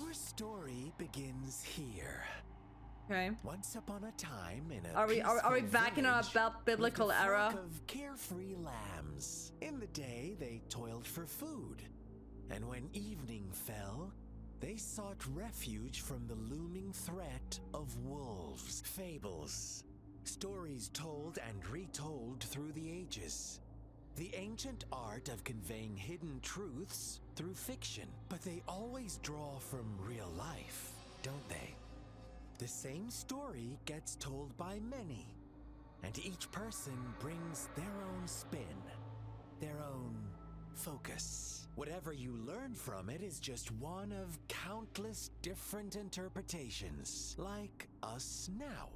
Your story begins here. Okay. Once upon a time in a Are we back in our biblical era? Of carefree lambs. In the day they toiled for food, and when evening fell, they sought refuge from the looming threat of wolves. Fables, stories told and retold through the ages. The ancient art of conveying hidden truths through fiction, but they always draw from real life, don't they? The same story gets told by many, and each person brings their own spin, their own focus. Whatever you learn from it is just one of countless different interpretations, like us now.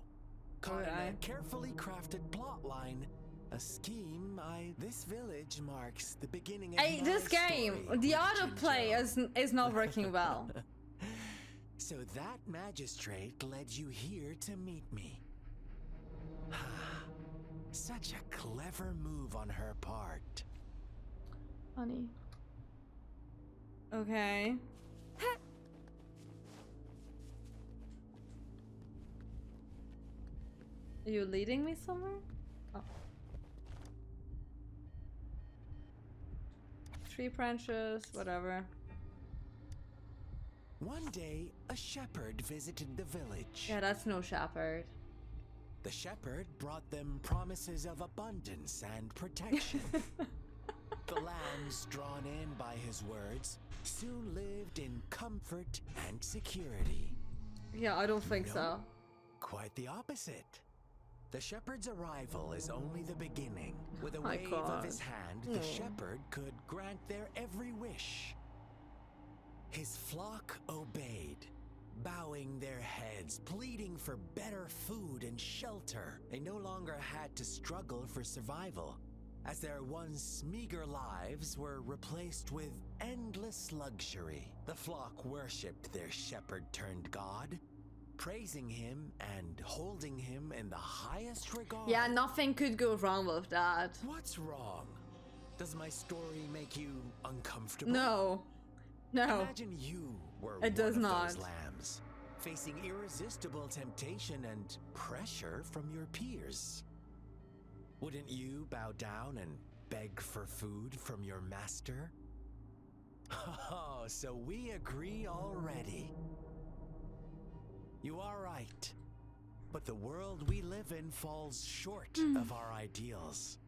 Caught in a carefully crafted plotline, a scheme. This village marks the beginning of this game, the autoplay is not working well. So that magistrate led you here to meet me. Such a clever move on her part. Funny. Okay. Are you leading me somewhere? Oh. Tree branches, whatever. One day, a shepherd visited the village. Yeah, that's no shepherd. The shepherd brought them promises of abundance and protection. The lambs, drawn in by his words, soon lived in comfort and security. Yeah, I don't think so. Quite the opposite. The shepherd's arrival is only the beginning. With a wave of his hand, the shepherd could grant their every wish. His flock obeyed, bowing their heads, pleading for better food and shelter. They no longer had to struggle for survival, as their once meager lives were replaced with endless luxury. The flock worshipped their shepherd-turned-god, praising him and holding him in the highest regard. Yeah, nothing could go wrong with that. What's wrong? Does my story make you uncomfortable? No. No. Imagine you were it does not. Those lambs, facing irresistible temptation and pressure from your peers. Wouldn't you bow down and beg for food from your master? Oh, so we agree already. You are right, but the world we live in falls short of our ideals.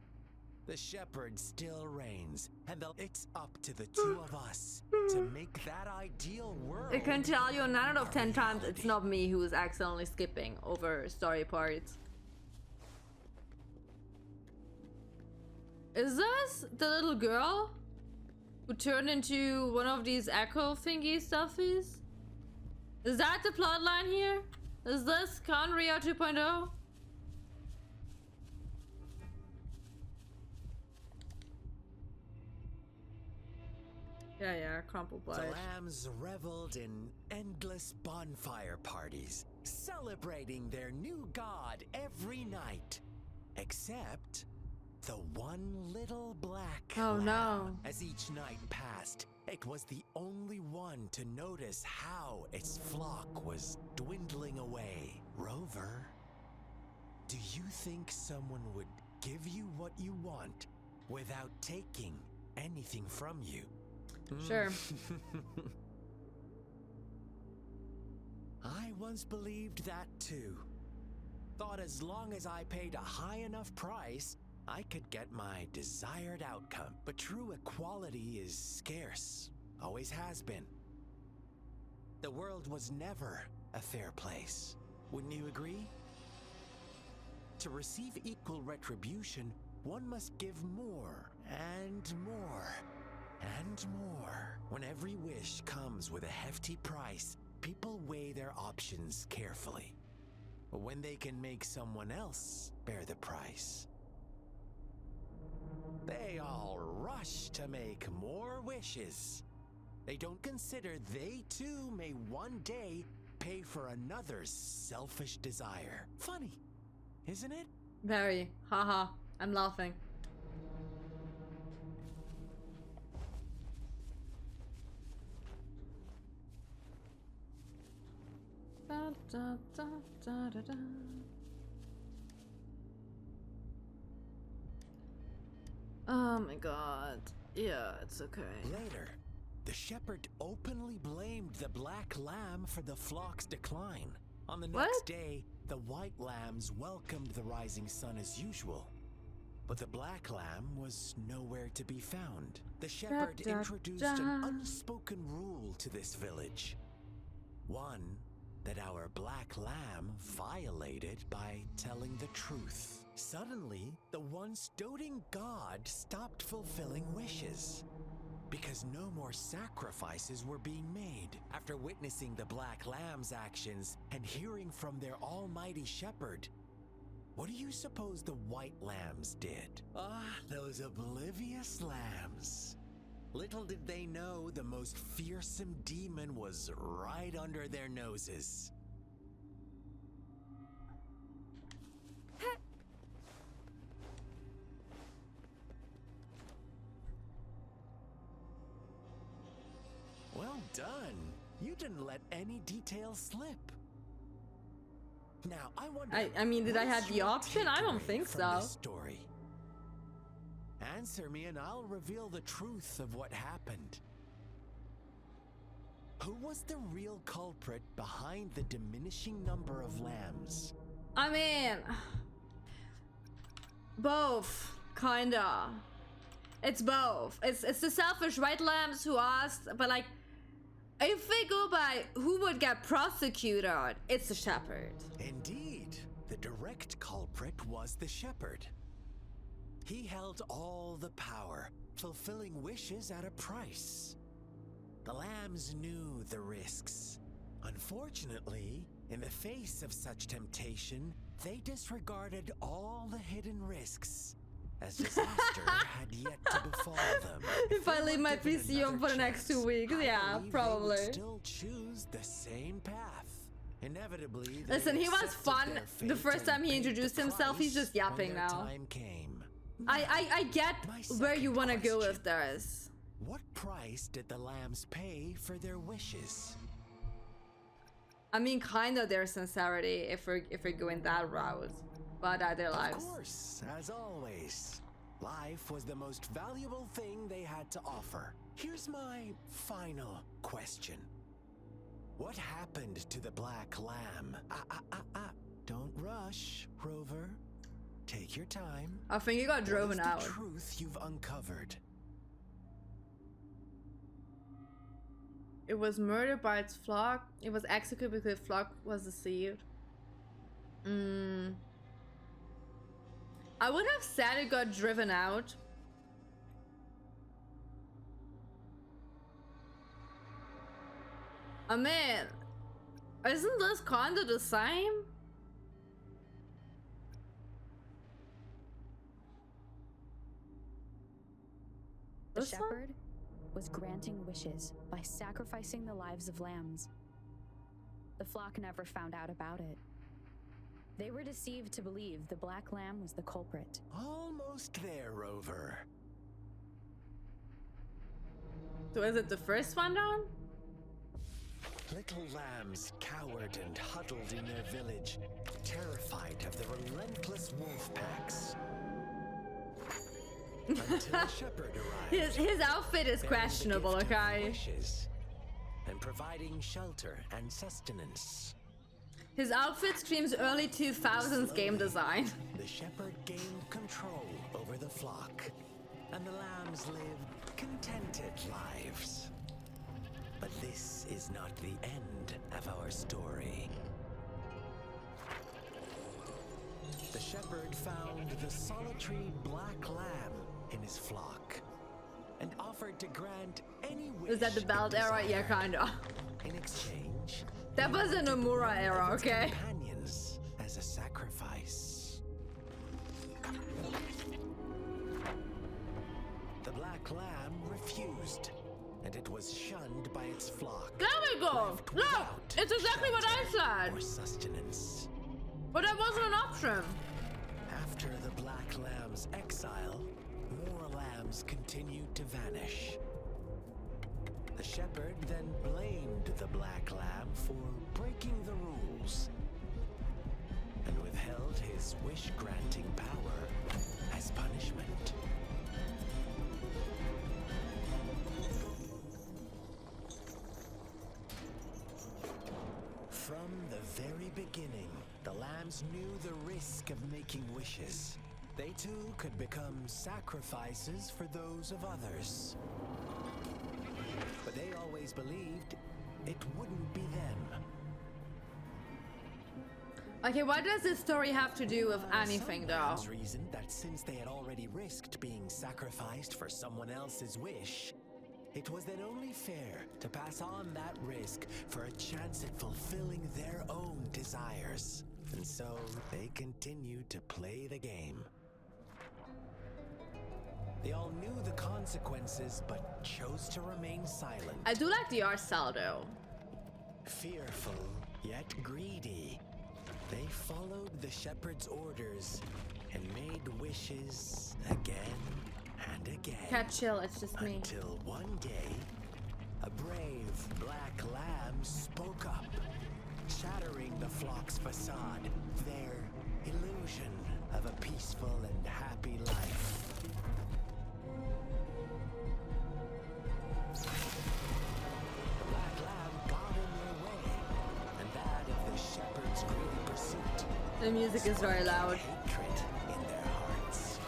The shepherd still reigns, and it's up to the two of us to make that ideal world. I can tell you 9 out of 10 times it's not me who is accidentally skipping over story parts. Is this the little girl who turned into one of these echo thingy stuffies? Is that the plotline here? Is this Conria 2.0? Yeah, crumpled blood. The lambs reveled in endless bonfire parties, celebrating their new god every night. Except the one little black lamb. No. As each night passed, it was the only one to notice how its flock was dwindling away. Rover, do you think someone would give you what you want without taking anything from you? Sure. I once believed that too. Thought as long as I paid a high enough price, I could get my desired outcome. But true equality is scarce. Always has been. The world was never a fair place. Wouldn't you agree? To receive equal retribution, one must give more and more. And more. When every wish comes with a hefty price, people weigh their options carefully. But when they can make someone else bear the price, they all rush to make more wishes. They don't consider they too may one day pay for another's selfish desire. Funny, isn't it? Very. Haha. I'm laughing. da, da, da, da, da. Oh my god. Yeah, it's okay. Later, the shepherd openly blamed the black lamb for the flock's decline. On the next day, the white lambs welcomed the rising sun as usual. But the black lamb was nowhere to be found. The shepherd introduced an unspoken rule to this village. One that our black lamb violated by telling the truth. Suddenly, the once doting god stopped fulfilling wishes because no more sacrifices were being made. After witnessing the black lamb's actions and hearing from their almighty shepherd, what do you suppose the white lambs did? Ah, those oblivious lambs. Little did they know the most fearsome demon was right under their noses. Well done. You didn't let any details slip. Now, I wonder. I mean, did I have the option? I don't think so. Story. Answer me and I'll reveal the truth of what happened. Who was the real culprit behind the diminishing number of lambs? I mean, both, kinda. It's both. It's the selfish white lambs who asked, but like, if we go by who would get prosecuted, it's the shepherd. Indeed, the direct culprit was the shepherd. He held all the power, fulfilling wishes at a price. The lambs knew the risks. Unfortunately, in the face of such temptation, they disregarded all the hidden risks, as disaster had yet to befall them. If I leave my PC on for the next 2 weeks, yeah, probably. They would still choose the same path. Inevitably, listen, he was fun the first time he introduced himself. He's just yapping now. Time came. I get where you want to go with this. What price did the lambs pay for their wishes? I mean, kind of their sincerity if we're going that route, but their lives. Of course, as always, life was the most valuable thing they had to offer. Here's my final question. What happened to the black lamb? Don't rush, Rover. Take your time. I think you got driven out. What is the truth you've uncovered? It was murdered by its flock. It was executed because the flock was deceived. I would have said it got driven out. I mean, isn't this kind of the same? The shepherd was granting wishes by sacrificing the lives of lambs. The flock never found out about it. They were deceived to believe the black lamb was the culprit. Almost there, Rover. So is it the first one down? Little lambs cowered and huddled in their village, terrified of the relentless wolf packs. Until the shepherd arrived. His outfit is questionable, okay? Wishes, and providing shelter and sustenance. His outfit screams early 2000s game design. The shepherd gained control over the flock, and the lambs lived contented lives. But this is not the end of our story. The shepherd found the solitary black lamb in his flock and offered to grant any wish. Is that the belt era? Yeah, kinda. In exchange, that was a Nomura era, okay? Companions as a sacrifice. The black lamb refused, and it was shunned by its flock. There we go. Look, it's exactly what I said. Or sustenance. But that wasn't an option. After the black lamb's exile, more lambs continued to vanish. The shepherd then blamed the black lamb for breaking the rules possess wish-granting power as punishment. From the very beginning, the lambs knew the risk of making wishes. They too could become sacrifices for those of others. But they always believed it wouldn't be them. Okay, what does this story have to do with anything, though? Some lambs reasoned that since they had already risked being sacrificed for someone else's wish, it was then only fair to pass on that risk for a chance at fulfilling their own desires. And so they continued to play the game. They all knew the consequences, but chose to remain silent. I do like the art style, though. Fearful, yet greedy, they followed the shepherd's orders and made wishes again and again. Cat chill, it's just me. Until one day, a brave black lamb spoke up, shattering the flock's facade, their illusion of a peaceful and happy life. The black lamb got in their way, and that of the shepherd's greedy pursuit. The music is very loud. Hatred in their hearts.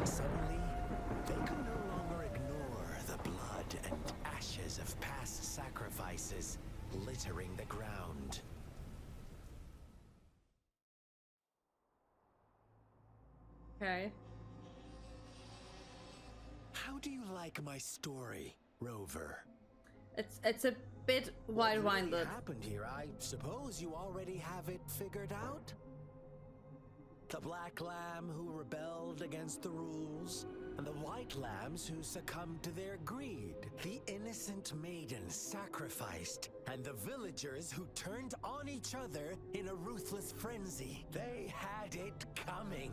Suddenly, they could no longer ignore the blood and ashes of past sacrifices littering the ground. Okay. How do you like my story, Rover? It's a bit What wide-winded. really happened here? I suppose you already have it figured out? The black lamb who rebelled against the rules, and the white lambs who succumbed to their greed. The innocent maiden sacrificed, and the villagers who turned on each other in a ruthless frenzy. They had it coming.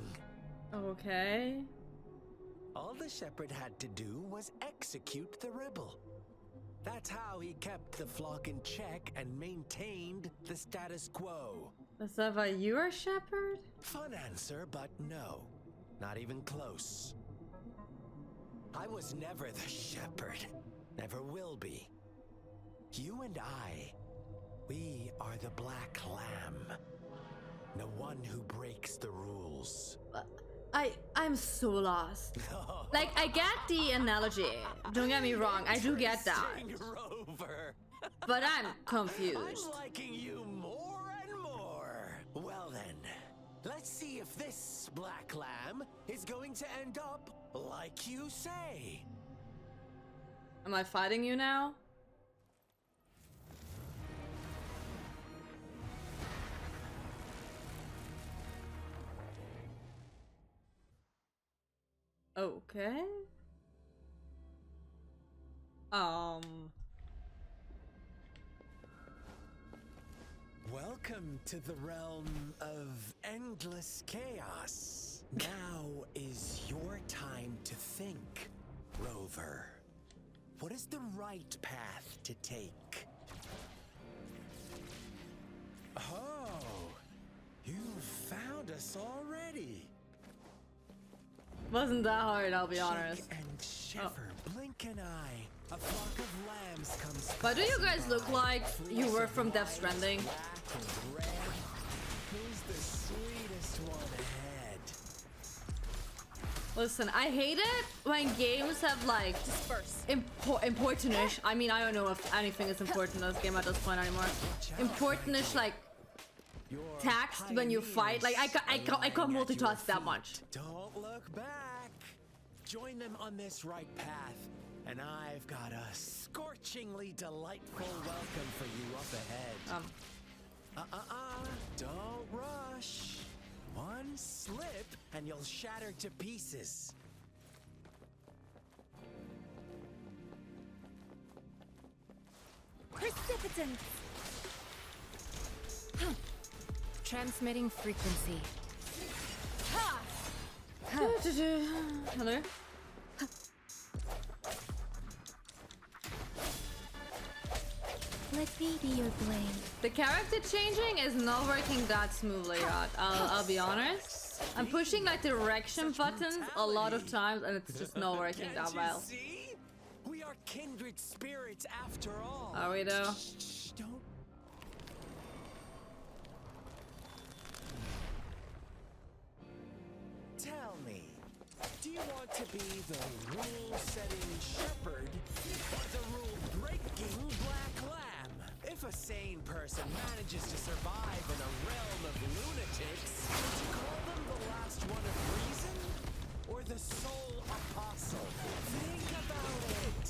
Okay. All the shepherd had to do was execute the rebel. That's how he kept the flock in check and maintained the status quo. Is that why you're a shepherd? Fun answer, but no. Not even close. I was never the shepherd. Never will be. You and I, we are the black lamb. The one who breaks the rules. I'm so lost. Like, I get the analogy. Don't get me wrong, I do get that. Rover. But I'm confused. I'm liking you more and more. Well then, let's see if this black lamb is going to end up like you say. Am I fighting you now? Okay. Welcome to the realm of endless chaos. Now is your time to think, Rover. What is the right path to take? Oh, you found us already. Wasn't that hard, I'll be honest. Shake and shiver, blink an eye. A flock of lambs comes. But do you guys look like you were from Death Stranding? Black and red. Who's the sweetest one ahead? Listen, I hate it when games have like Disperse. importantish. I mean, I don't know if anything is important in this game at this point anymore. Importantish like Your text when you fight. Like I can't pioneers align at multitask your that much. feet. Don't look back. Join them on this right path, and I've got a scorchingly delightful welcome for you up ahead. Don't rush. One slip, and you'll shatter to pieces. Precipitant! Transmitting frequency. Hello. Let me be your blade. The character changing is not working that smoothly yet. I'll be honest. I'm pushing like direction buttons a lot of times and it's just not working that well. See? We are kindred spirits after all. Are we though? Shh, don't. Tell me, do you want to be the rule-setting shepherd or the rule-breaking black lamb? If a sane person manages to survive in a realm of lunatics, would you call them the last one of reason or the sole apostle? Think about it.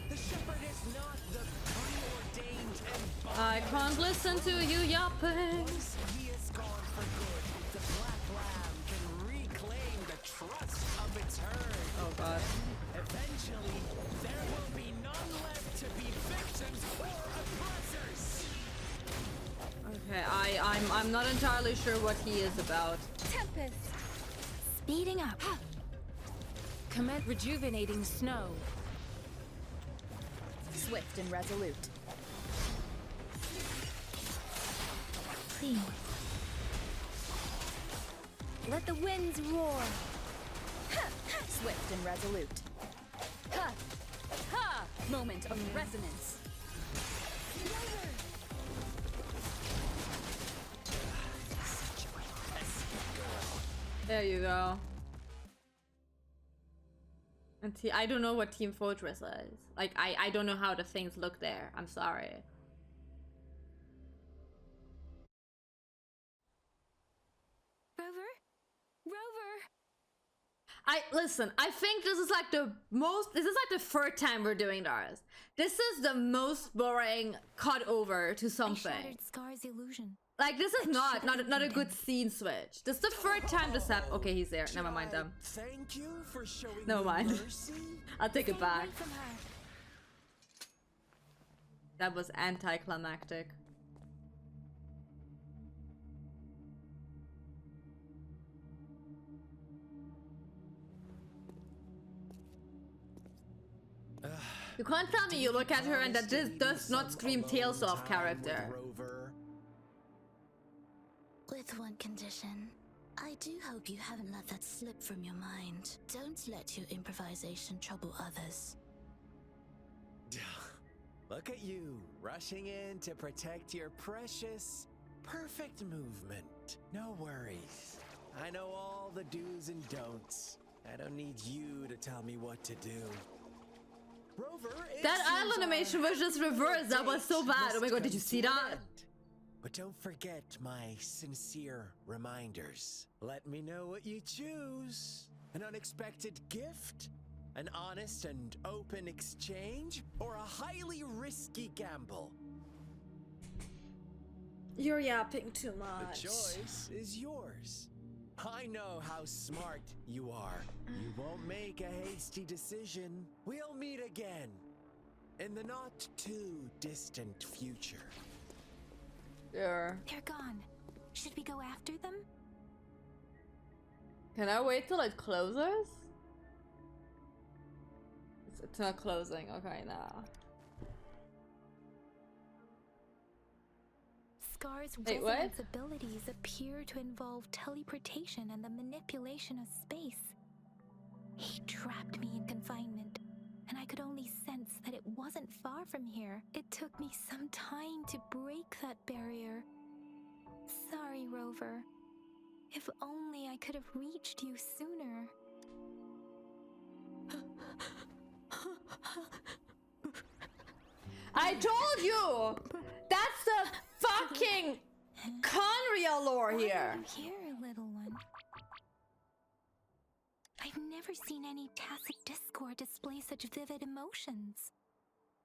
The shepherd is not the preordained and I can't listen to you yapping. once he is gone for good, the black lamb can reclaim the trust of its herd. Oh god. Eventually, there will be none left to be victims or oppressors. Okay, I'm not entirely sure what he is about. Tempest. Speeding up. Commit rejuvenating snow. Swift and resolute. Clean. Let the winds roar. Swift and resolute. Ha! Ha! Moment of resonance. There you go. And I don't know what Team Fortress is. Like, I don't know how the things look there. I'm sorry. Rover? Rover! Listen, I think this is like this is like the third time we're doing this. This is the most boring cut over to I something. shattered Scar's illusion. Like, this is not a good scene switch. This is the third time this happened. Okay, he's there. Never mind them. Thank you for showing Never me mind. mercy. I'll take it Stay back. away from her. That was anticlimactic. You can't tell me you look at her and that this does not scream Tales of character. Rover. With one condition. I do hope you haven't let that slip from your mind. Don't let your improvisation trouble others. Look at you, rushing in to protect your precious, perfect movement. No worries. I know all the do's and don'ts. I don't need you to tell me what to do. Rover, That island animation was just reversed. That was so bad. Oh my god, did you see that? But don't forget my sincere reminders. Let me know what you choose. An unexpected gift? An honest and open exchange? Or a highly risky gamble? You're yapping too The much. choice is yours. I know how smart you are. You won't make a hasty decision. We'll meet again in the not too distant future. Sure. They're gone. Should we go after them? Can I wait till it closes? It's not closing. Okay, now. Scar's Wait, what? resonance abilities appear to involve teleportation and the manipulation of space. He trapped me in confinement, and I could only sense that it wasn't far from here. It took me some time to break that barrier. Sorry, Rover. If only I could have reached you sooner. I told you! That's the fucking Conria lore Why here! are you here, little one? I've never seen any tacit discord display such vivid emotions.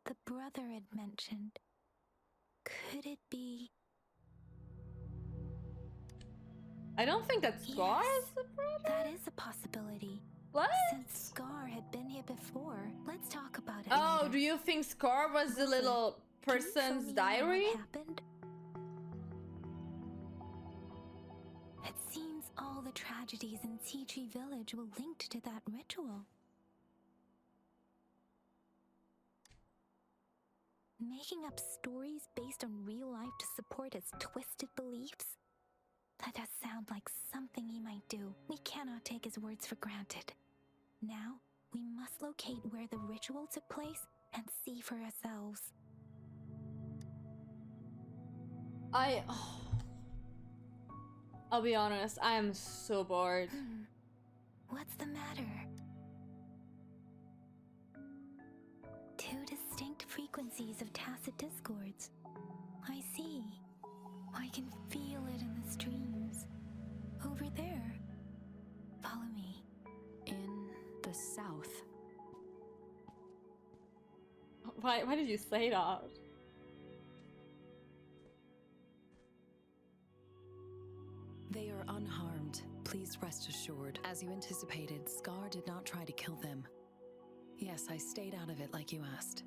The brother had mentioned. Could it be? I don't think that Scar Yes, is the brother. that is a possibility. What? Since Scar had been here before, let's talk about it. Oh, later. do you think Scar was the little Can you fill person's me in on diary? What happened? It seems all the tragedies in Tea Tree Village were linked to that ritual. Making up stories based on real life to support his twisted beliefs? That does sound like something he might do. We cannot take his words for granted. Now, we must locate where the ritual took place and see for ourselves. I'll be honest, I am so bored. What's the matter? Two distinct frequencies of tacit discords. I see. I can feel it in the streams. Over there. Follow me. In the south. Why did you say that? They are unharmed. Please rest assured. As you anticipated, Scar did not try to kill them. Yes, I stayed out of it like you asked.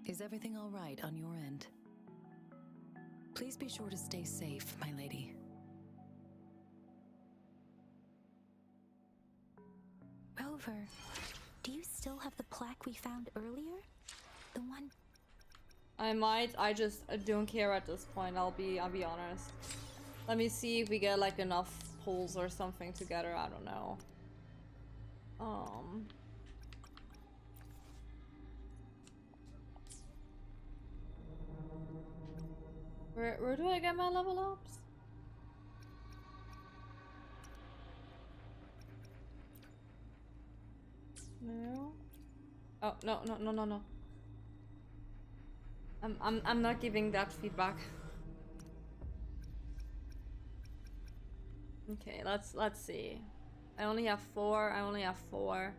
Is everything all right on your end? Please be sure to stay safe, my lady. Rover, do you still have the plaque we found earlier? The one... I might. I don't care at this point. I'll be honest. Let me see if we get like enough pulls or something together. I don't know. Where do I get my level ups? No. Oh no. I'm not giving that feedback. Okay, let's see. I only have 4.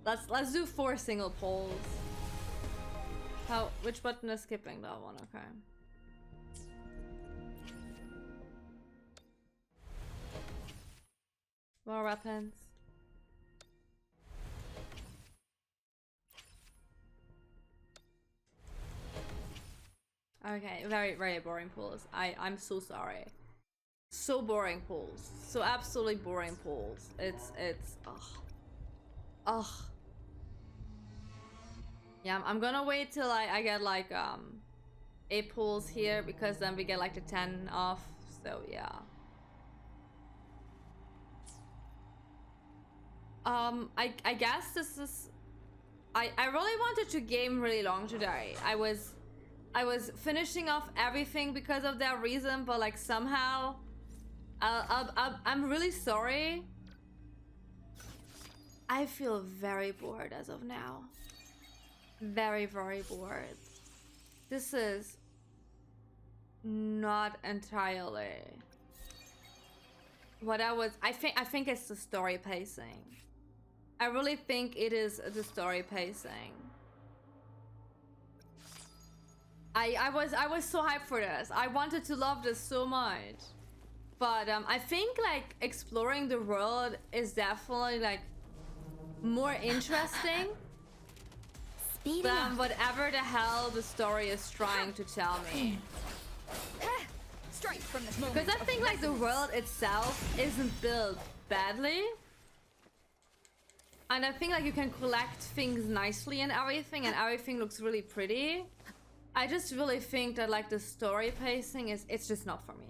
Let's do 4 single polls. Which button is skipping? That one, okay. More weapons. Okay, very boring pools. I'm so sorry. So boring pools. So absolutely boring pools. It's ugh. Yeah, I'm gonna wait till I get like 8 pools here, because then we get like the 10 off. So yeah. I guess this is... I really wanted to game really long today. I was finishing off everything because of that reason, but like somehow I'm really sorry. I feel very bored as of now. Very bored. This is not entirely what I think it's the story pacing. I really think it is the story pacing. I was so hyped for this. I wanted to love this so much. But I think like exploring the world is definitely like more interesting than whatever the hell the story is trying to tell me. Straight from this moment. Because I think like the world itself isn't built badly. And I think like you can collect things nicely and everything looks really pretty. I just really think that like the story pacing it's just not for me.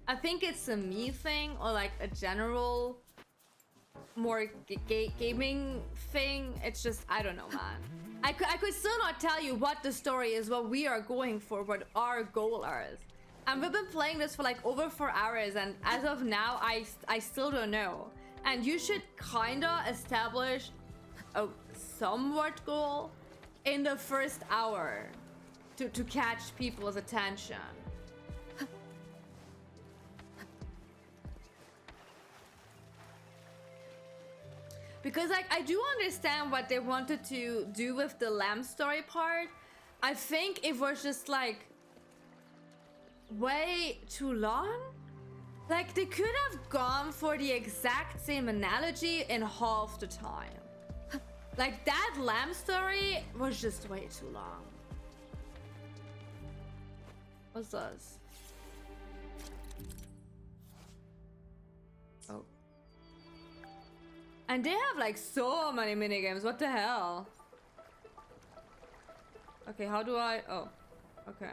I think it's a me thing, or like a general more gaming thing. It's just, I don't know, man. I could still not tell you what the story is, what we are going for, what our goal is. And we've been playing this for like over 4 hours, and as of now I still don't know. And you should kinda establish a somewhat goal in the first hour to catch people's attention. Because like I do understand what they wanted to do with the lamb story part. I think it was just like way too long. Like they could have gone for the exact same analogy in half the time. Like that lamb story was just way too long. What's this? Oh. And they have like so many minigames, what the hell? Okay, how do I... Oh, okay.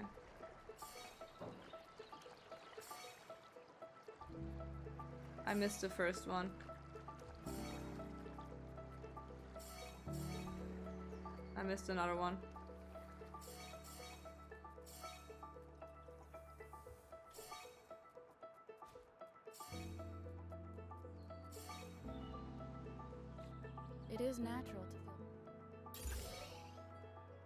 I missed the first one. I missed another one. It is natural to feel.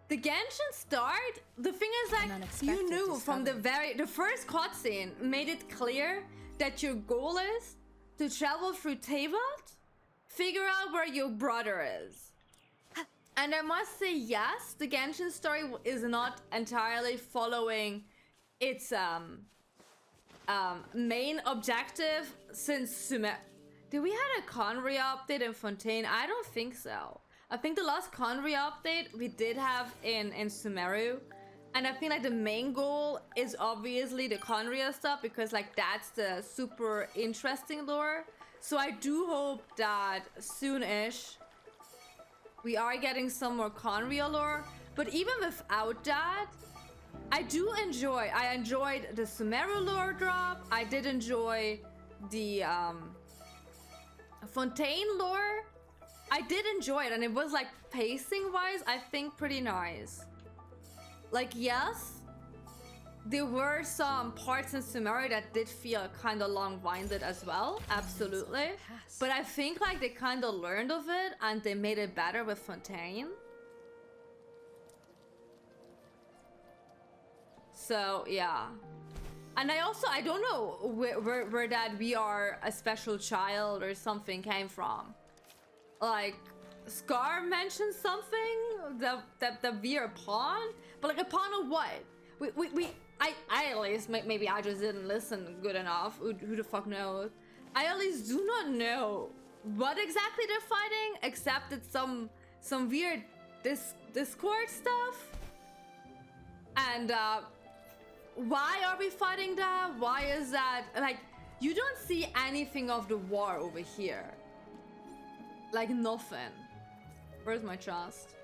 The Genshin start, the thing is like, you unexpected knew from the discovery. the first cutscene made it clear that your goal is to travel through Teyvat, figure out where your brother is. And I must say, yes, the Genshin story is not entirely following its main objective since Sumer. Did we had a Conry update in Fontaine? I don't think so. I think the last Conry update we did have in Sumeru. And I feel like the main goal is obviously the Conria stuff because like that's the super interesting lore. So I do hope that soon-ish we are getting some more Conria lore. But even without that, I enjoyed the Sumeru lore drop. I did enjoy the Fontaine lore. I did enjoy it, and it was like pacing wise, I think pretty nice. Like, yes, there were some parts in Sumeru that did feel kind of long-winded as well, absolutely. But I think like they kind of learned of it and they made it better with Fontaine. So yeah. And I don't know where that we are a special child or something came from. Like, Scar mentioned something that we are a pawn, but like a pawn of what? I at least maybe I just didn't listen good enough. Who the fuck knows? I at least do not know what exactly they're fighting, except it's some weird Discord stuff. And why are we fighting that? Why is that? Like, you don't see anything of the war over here. Like nothing. Where's my chest?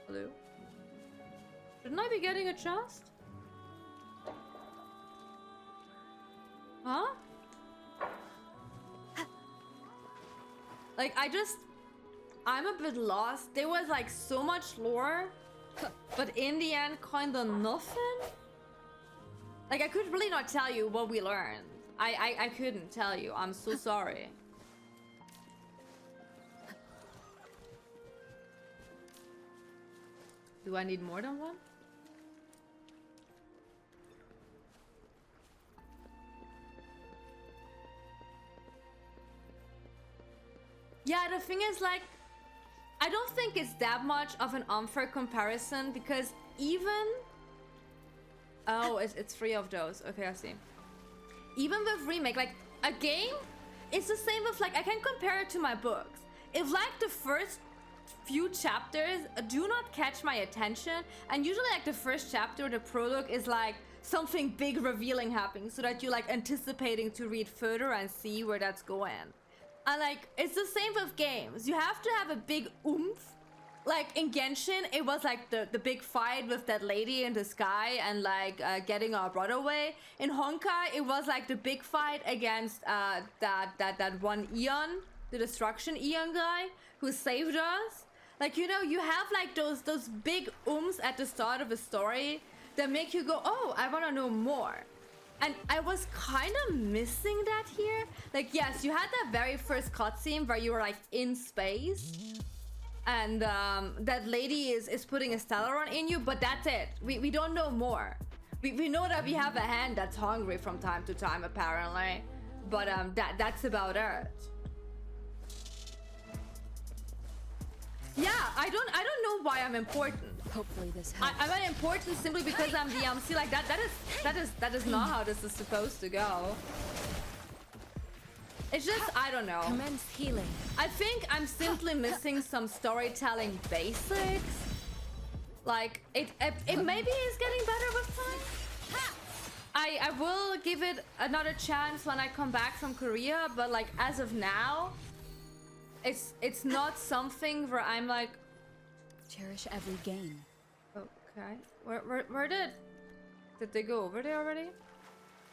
Hello? Shouldn't I be getting a chest? Huh? Like, I'm a bit lost. There was like so much lore, but in the end, kinda nothing. Like, I could really not tell you what we learned. I couldn't tell you. I'm so sorry. Do I need more than one? Yeah, the thing is, like, I don't think it's that much of an unfair comparison because even... Oh, it's 3 of those. Okay, I see. Even with remake, like, a game, it's the same with, like, I can compare it to my books. If, like, the first few chapters do not catch my attention, and usually, like, the first chapter, the prologue is, like, something big revealing happening so that you're, like, anticipating to read further and see where that's going. And, like, it's the same with games. You have to have a big oomph. Like, in Genshin, it was, like, the big fight with that lady in the sky and, like, getting our brother away. In Honkai, it was, like, the big fight against that one Eon, the Destruction Eon guy, who saved us. Like, you know, you have, like, those big oomph at the start of a story that make you go, oh, I want to know more. And I was kind of missing that here. Like, yes, you had that very first cutscene where you were, like, in space. And that lady is putting a Stellaron in you, but that's it. We don't know more. We know that we have a hand that's hungry from time to time, apparently. But that's about it. Yeah, I don't know why I'm important. Hopefully this helps. I'm important simply because I'm DMC. Like that is not how this is supposed to go. It's just, I don't know. Commence healing. I think I'm simply missing some storytelling basics. Like, it maybe is getting better with time. I will give it another chance when I come back from Korea, but like, as of now, it's not something where I'm like... Cherish every gain. Oh. Okay. Where did they go over there already?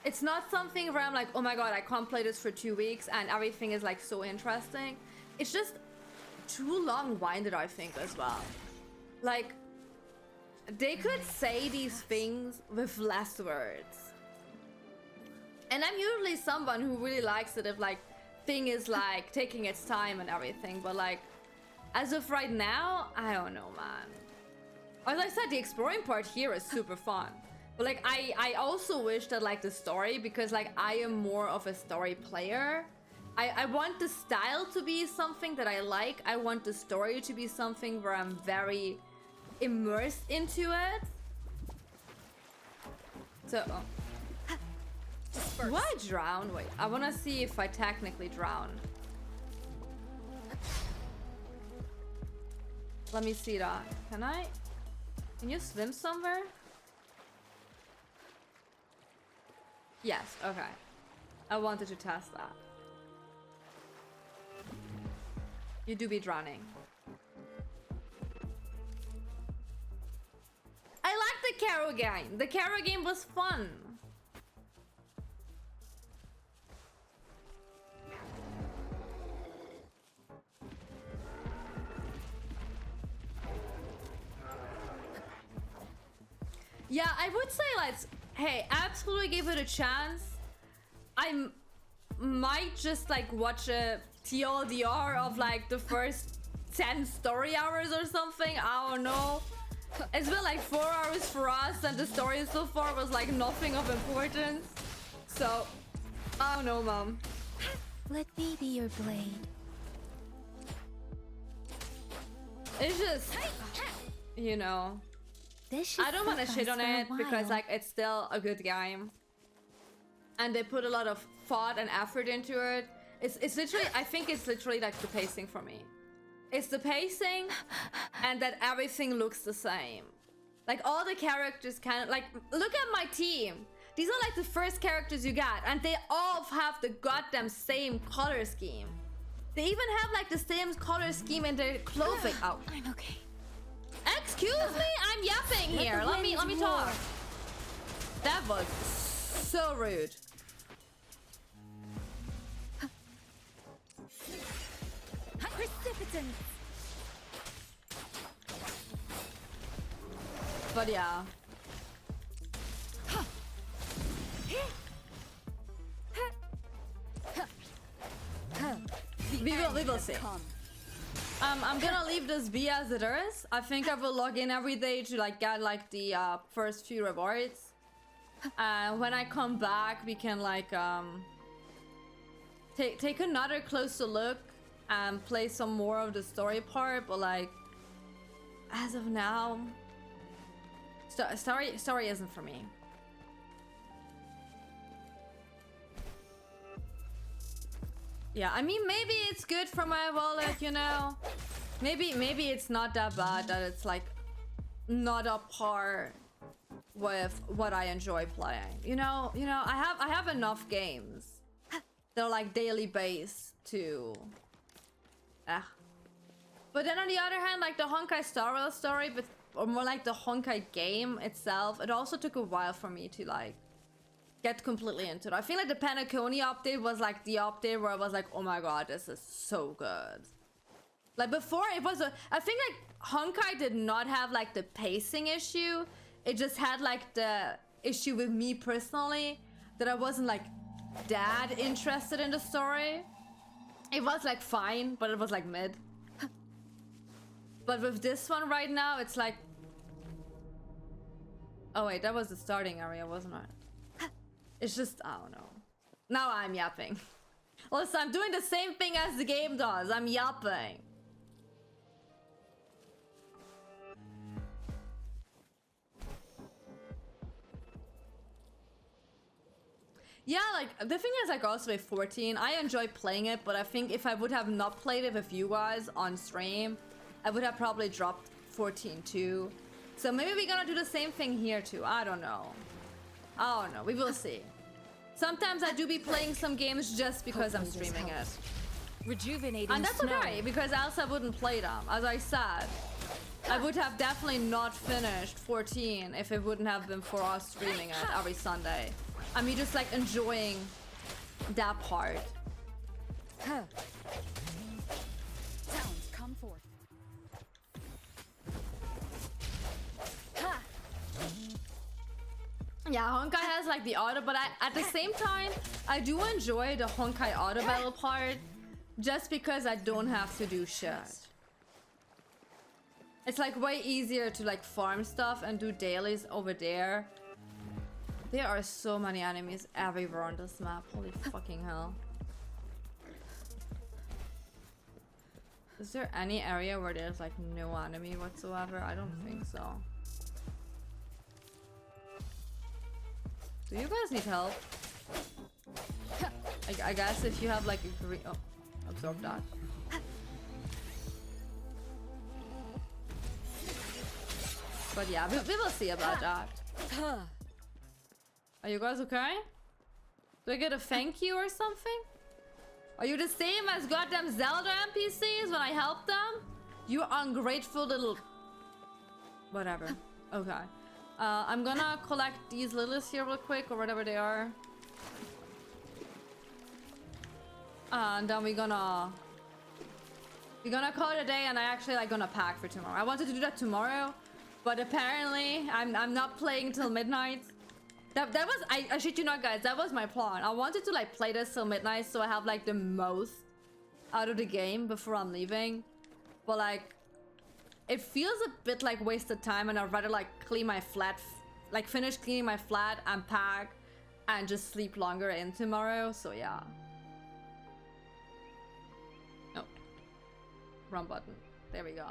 It's not something where I'm like, oh my god, I can't play this for 2 weeks and everything is like so interesting. It's just too long-winded, I think, as well. Like, they could say these things with less words. And I'm usually someone who really likes it if like thing is like taking its time and everything, but like as of right now, I don't know, man. As I said, the exploring part here is super fun. But like I also wish that like the story, because like I am more of a story player. I want the style to be something that I like. I want the story to be something where I'm very immersed into it. So do I drown? Wait, I want to see if I technically drown. Let me see that. Can I? Can you swim somewhere? Yes, okay. I wanted to test that. You do be drowning. I like the Caro game. The Caro game was fun. Yeah, I would say let's, hey, absolutely give it a chance. I might just like watch a TLDR of like the first 10 story hours or something. I don't know. It's been like 4 hours for us and the story so far was like nothing of importance. So, I don't know, mom. Let me be your blade. It's just, you know. This I don't want to shit on it because while. like it's still a good game. And they put a lot of thought and effort into it. It's literally, I think it's literally like the pacing for me. It's the pacing and that everything looks the same. Like all the characters kind of like, look at my team. These are like the first characters you got and they all have the goddamn same color scheme. They even have like the same color scheme in their clothing. Oh, I'm okay. excuse me, I'm yapping here. Let me talk. That was so rude. Precipitance. But yeah. We will see. I'm gonna leave this be as it is. I think I will log in every day to like get like the first few rewards. When I come back, we can like take another closer look and play some more of the story part. But like, as of now, story isn't for me. Yeah, I mean, maybe it's good for my wallet, you know. Maybe it's not that bad that it's like not up par with what I enjoy playing. You know, I have enough games. They're like daily based to. But then on the other hand, like the Honkai Star Rail story, but or more like the Honkai game itself, it also took a while for me to like get completely into it. I feel like the Penacony update was like the update where I was like, oh my god, this is so good. Like before it was I think like Honkai did not have like the pacing issue. It just had like the issue with me personally that I wasn't like that interested in the story. It was like fine, but it was like mid. But with this one right now, it's like, oh wait, that was the starting area, wasn't it? It's just, I don't know. Now I'm yapping. Listen, I'm doing the same thing as the game does. I'm yapping. Yeah, like, the thing is, like, also with 14, I enjoy playing it, but I think if I would have not played it with you guys on stream, I would have probably dropped 14 too. So maybe we're gonna do the same thing here too. I don't know. I don't know. We will see. Sometimes I do be playing some games just because I'm streaming it. Rejuvenating And that's snow. okay, because else I wouldn't play them. As I said, I would have definitely not finished 14 if it wouldn't have been for us streaming it every Sunday. I mean, just like enjoying that part. Sounds come forth. Yeah, Honkai has like the auto, but at the same time, I do enjoy the Honkai auto battle part just because I don't have to do shit. It's like way easier to like farm stuff and do dailies over there. There are so many enemies everywhere on this map. Holy fucking hell. Is there any area where there's like no enemy whatsoever? I don't think so. Do you guys need help? I guess if you have like a green... Oh, absorb that. But yeah, we will see about that. Are you guys okay? Do I get a thank you or something? Are you the same as goddamn Zelda NPCs when I help them? You ungrateful little... Whatever. Okay. I'm gonna collect these lilies here real quick, or whatever they are. And then we're gonna call it a day, and I actually like gonna pack for tomorrow. I wanted to do that tomorrow, but apparently I'm not playing till midnight. That was I shit you not, guys, that was my plan. I wanted to like play this till midnight so I have like the most out of the game before I'm leaving. But like it feels a bit like wasted time, and I'd rather like clean my flat, like finish cleaning my flat and pack and just sleep longer in tomorrow. So yeah. Nope. Wrong button. There we go.